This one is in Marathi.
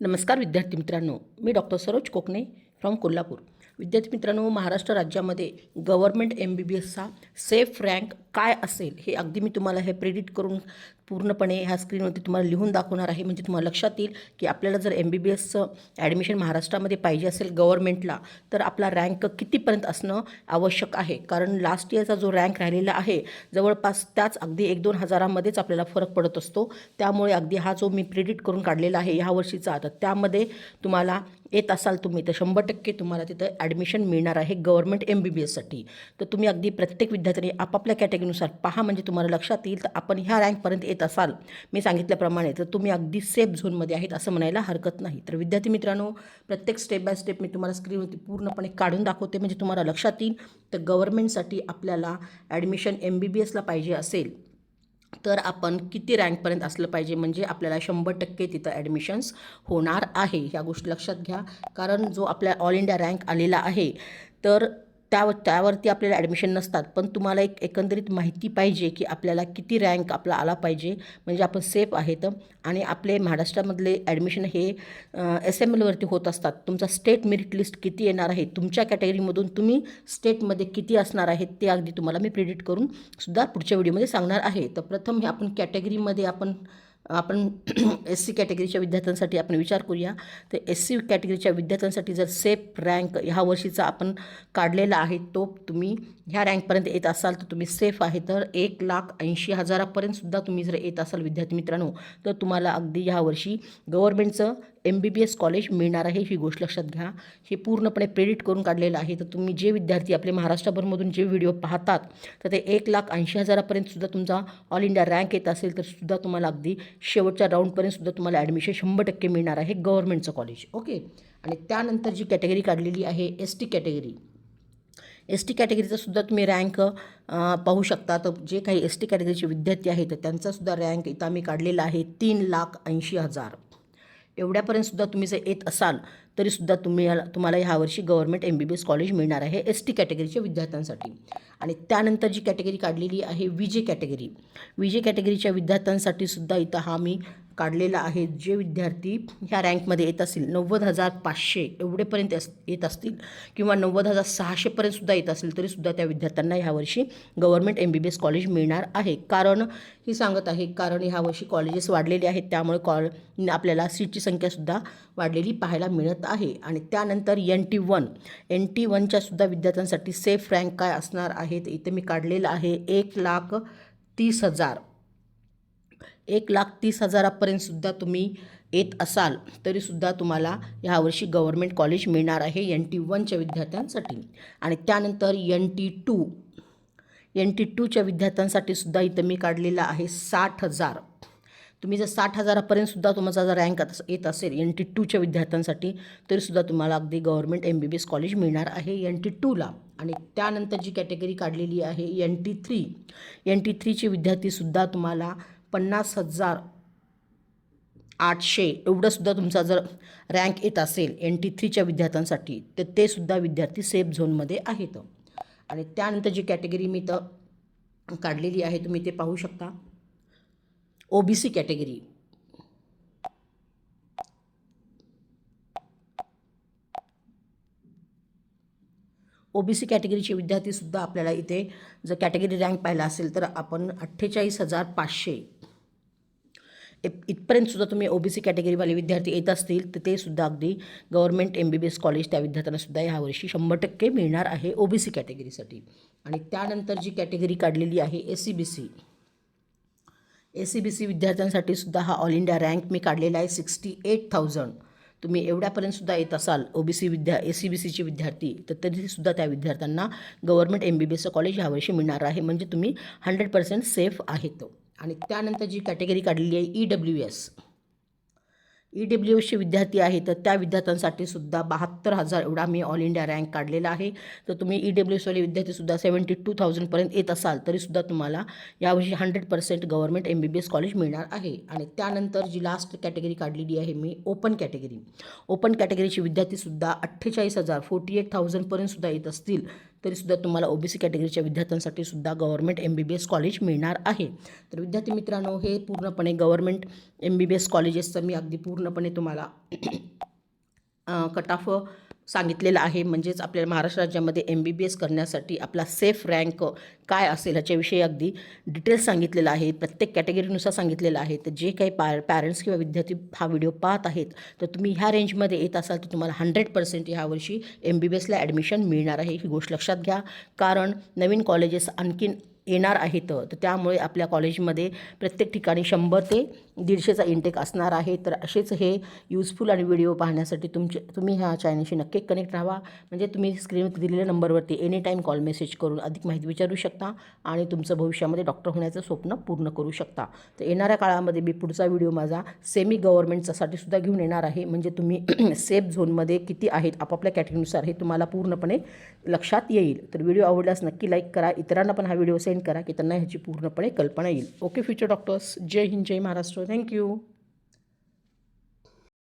नमस्कार विद्यार्थी मित्रांनो, मी डॉक्टर सरोज कोकणे फ्रॉम कोल्हापूर. विद्यार्थी मित्रांनो, महाराष्ट्र राज्यामध्ये गव्हर्मेंट MBBSचा सेफ रँक काय असेल हे अगदी मी तुम्हाला हे प्रेडिक्ट करून पूर्णपणे ह्या स्क्रीनवरती तुम्हाला लिहून दाखवणार आहे. म्हणजे तुम्हाला लक्षात येईल की आपल्याला जर MBBSचं ॲडमिशन महाराष्ट्रामध्ये पाहिजे असेल गव्हर्मेंटला, तर आपला रँक कितीपर्यंत असणं आवश्यक आहे. कारण लास्ट इयरचा जो रँक राहिलेला आहे जवळपास त्याच अगदी 1-2 हजारामध्येच आपल्याला फरक पडत असतो. त्यामुळे अगदी हा जो मी प्रेडिक्ट करून काढलेला आहे ह्या वर्षीचा, तर त्यामध्ये तुम्हाला येत असाल तुम्ही तर 100% तुम्हाला तिथं ॲडमिशन मिळणार आहे गव्हर्मेंट MBBSसाठी. तर तुम्ही अगदी प्रत्येक विद्यार्थ्यांनी आपापल्या कॅटेगरीनुसार पहा, म्हणजे तुम्हाला लक्षात येईल. तर आपण ह्या रँकपर्यंत येत असाल मी सांगितल्याप्रमाणे, तर तुम्ही अगदी सेफ झोनमध्ये आहेत असं म्हणायला हरकत नाही. तर विद्यार्थी मित्रांनो, प्रत्येक स्टेप बाय स्टेप मी तुम्हाला स्क्रीनवरती पूर्णपणे काढून दाखवते, म्हणजे तुम्हाला लक्षात येईल. तर गव्हर्मेंटसाठी आपल्याला ॲडमिशन MBBSला पाहिजे असेल तर आपण किती रँकपर्यंत असलं पाहिजे, म्हणजे आपल्याला 100% तिथं ॲडमिशन्स होणार आहे. ह्या गोष्टी लक्षात घ्या. कारण जो आपल्या ऑल इंडिया रँक आलेला आहे तर त्यावरती आपल्याला ॲडमिशन नसतात. पण तुम्हाला एक एकंदरीत माहिती पाहिजे की आपल्याला किती रँक आपला आला पाहिजे म्हणजे आपण सेफ आहेत. आणि आपले महाराष्ट्रामधले ॲडमिशन हे SMLवरती होत असतात. तुमचा स्टेट मेरिट लिस्ट किती येणार आहे, तुमच्या कॅटेगरीमधून तुम्ही स्टेटमध्ये किती असणार आहेत ते अगदी तुम्हाला मी प्रेडिक्ट करून सुद्धा पुढच्या व्हिडिओमध्ये सांगणार आहे. तर प्रथम हे आपण कॅटेगरीमध्ये आपण SC कॅटेगरीच्या विद्यार्थ्यांसाठी आपण विचार करूया. तर SC कॅटेगरीच्या विद्यार्थ्यांसाठी जर सेफ रँक ह्या वर्षीचा आपण काढलेला आहे, तो तुम्ही ह्या रँकपर्यंत येत असाल तर तुम्ही सेफ आहे. तर 1,80,000पर्यंत सुद्धा तुम्ही जर येत असाल विद्यार्थी मित्रांनो, तर तुम्हाला अगदी ह्या वर्षी गव्हर्मेंटचं MBBS कॉलेज मिळणार आहे. ही गोष्ट लक्षात घ्या. हे पूर्णपणे प्रेडिक्ट करून काढलेलं आहे. तर तुम्ही जे विद्यार्थी आपले महाराष्ट्राभरमधून जे व्हिडिओ पाहतात, तर ते 1,80,000पर्यंत सुद्धा तुमचा ऑल इंडिया रँक येत असेल तर सुद्धा तुम्हाला अगदी शेवटच्या राऊंडपर्यंत सुद्धा तुम्हाला ॲडमिशन 100% मिळणार आहे गव्हर्मेंटचं कॉलेज. ओके. आणि त्यानंतर जी कॅटेगरी काढलेली आहे ST कॅटेगरी, ST कॅटेगरीचा सुद्धा तुम्ही रँक पाहू शकता. तर जे काही ST कॅटेगरीचे विद्यार्थी आहेत तर त्यांचासुद्धा रँक इथं आम्ही काढलेला आहे 3,80,000. एवढ्यापर्यंत सुद्धा तुम्ही जर येत असाल तरीसुद्धा तुम्हाला ह्या वर्षी गव्हर्मेंट MBBS कॉलेज मिळणार आहे ST कॅटेगरीच्या विद्यार्थ्यांसाठी. आणि त्यानंतर जी कॅटेगरी काढलेली आहे VJ कॅटेगरी, VJ कॅटेगरीच्या विद्यार्थ्यांसाठी सुद्धा इथं हा मी काढलेला आहे. जे विद्यार्थी ह्या रँकमध्ये येत असतील 90,500 एवढेपर्यंत येत असतील किंवा 90,600पर्यंत सुद्धा येत असेल तरीसुद्धा त्या विद्यार्थ्यांना ह्या वर्षी गव्हर्मेंट MBBS कॉलेज मिळणार आहे. कारण ही सांगत आहे, कारण ह्या वर्षी कॉलेजेस वाढलेले आहेत, त्यामुळे आपल्याला सीटची संख्यासुद्धा वाढलेली पाहायला मिळत आहे. आणि त्यानंतर NT1च्या सुद्धा विद्यार्थ्यांसाठी सेफ रँक काय असणार आहे तर इथे मी काढलेलं आहे 1,30,000. 1,30,000पर्यंत सुद्धा तुम्ही येत असाल तरीसुद्धा तुम्हाला ह्यावर्षी गव्हर्मेंट कॉलेज मिळणार आहे NT1च्या विद्यार्थ्यांसाठी. आणि त्यानंतर NT2च्या विद्यार्थ्यांसाठी सुद्धा इथं मी काढलेला आहे 60,000. तुम्ही जर 60,000पर्यंत सुद्धा तुमचा जर रँक येत असेल NT2च्या विद्यार्थ्यांसाठी तरीसुद्धा तुम्हाला अगदी गव्हर्मेंट MBBS कॉलेज मिळणार आहे NT2ला. आणि त्यानंतर जी कॅटेगरी काढलेली आहे NT3चे विद्यार्थीसुद्धा तुम्हाला 50,800 एवढंसुद्धा तुमचा जर रँक येत असेल NT3च्या विद्यार्थ्यांसाठी तर ते सुद्धा विद्यार्थी सेफ झोनमध्ये आहेत. आणि त्यानंतर जी कॅटेगरी मी तर काढलेली आहे तुम्ही ते पाहू शकता, OBC कॅटेगरी. OBC कॅटेगरीचे विद्यार्थीसुद्धा आपल्याला इथे जर कॅटेगरी रँक पाहिला असेल तर आपण 48,500 इथपर्यंत सुद्धा तुम्ही OBC कॅटेगरीवाले विद्यार्थी येत असतील तर ते सुद्धा अगदी गव्हर्मेंट MBBS कॉलेज त्या विद्यार्थ्यांनासुद्धा ह्यावर्षी 100% मिळणार आहे OBC कॅटेगरीसाठी. आणि त्यानंतर जी कॅटेगरी काढलेली आहे ACBC विद्यार्थ्यांसाठी सुद्धा हा ऑल इंडिया रँक मी काढलेला आहे 68,000. तुम्ही एवढ्यापर्यंत सुद्धा येत असाल ACBCचे विद्यार्थी तर तरीसुद्धा त्या विद्यार्थ्यांना गव्हर्मेंट MBBSचं कॉलेज ह्यावर्षी मिळणार आहे, म्हणजे तुम्ही 100% सेफ आहेत. आणि त्यानंतर जी कॅटेगरी काढलेली आहे EWSचे विद्यार्थी आहेत तर त्या विद्यार्थ्यांसाठी सुद्धा 72,000 एवढा मी ऑल इंडिया रँक काढलेला आहे. तर तुम्ही EWSवाले विद्यार्थीसुद्धा 72,000पर्यंत येत असाल तरीसुद्धा तुम्हाला यावर्षी 100% गव्हर्मेंट MBBS कॉलेज मिळणार आहे. आणि त्यानंतर जी लास्ट कॅटेगरी काढलेली आहे मी ओपन कॅटेगरीचे विद्यार्थीसुद्धा 48,000 48,000पर्यंत सुद्धा येत असतील तरीसुद्धा तुम्हाला OBC कॅटेगरीच्या विद्यार्थ्यांसाठी सुद्धा गव्हर्मेंट MBBS कॉलेज मिळणार आहे. तर विद्यार्थी मित्रांनो, हे पूर्णपणे गव्हर्मेंट MBBS कॉलेजेसचं मी अगदी पूर्णपणे तुम्हाला कट ऑफ सांगितलेलं आहे. म्हणजेच आपल्याला महाराष्ट्र राज्यामध्ये MBBS करण्यासाठी आपला सेफ रँक काय असेल ह्याच्याविषयी अगदी डिटेल्स सांगितलेलं आहे. प्रत्येक कॅटेगरीनुसार सांगितलेलं आहे. तर जे काही पॅरेंट्स किंवा विद्यार्थी हा व्हिडिओ पाहत आहेत, तर तुम्ही ह्या रेंजमध्ये येत असाल तर तुम्हाला 100% ह्यावर्षी MBBSला ॲडमिशन मिळणार आहे. ही गोष्ट लक्षात घ्या, कारण नवीन कॉलेजेस आणखीन येणार आहेत. तर त्यामुळे आपल्या कॉलेजमध्ये प्रत्येक ठिकाणी 100 ते 150चा इंटेक असणार आहे. तर असेच हे यूजफुल आणि व्हिडिओ पाहण्यासाठी तुम्ही ह्या चॅनलशी नक्की कनेक्ट राहा. म्हणजे तुम्ही स्क्रीनवर दिलेल्या नंबरवरती एनी टाईम कॉल मेसेज करून अधिक माहिती विचारू शकता आणि तुमचं भविष्यामध्ये डॉक्टर होण्याचं स्वप्न पूर्ण करू शकता. तर येणाऱ्या काळामध्ये मी पुढचा व्हिडिओ माझा सेमी गव्हर्नमेंटसाठी सुद्धा घेऊन येणार आहे. म्हणजे तुम्ही सेफ झोनमध्ये किती आहेत आपापल्या कॅटेगरीनुसार हे तुम्हाला पूर्णपणे लक्षात येईल. तर व्हिडिओ आवडल्यास नक्की लाईक करा, इतरांना पण हा व्हिडिओ सेंड करा की त्यांना ह्याची पूर्णपणे कल्पना येईल. ओके फ्युचर डॉक्टर्स, जय हिंद, जय महाराष्ट्र. थँक्यू.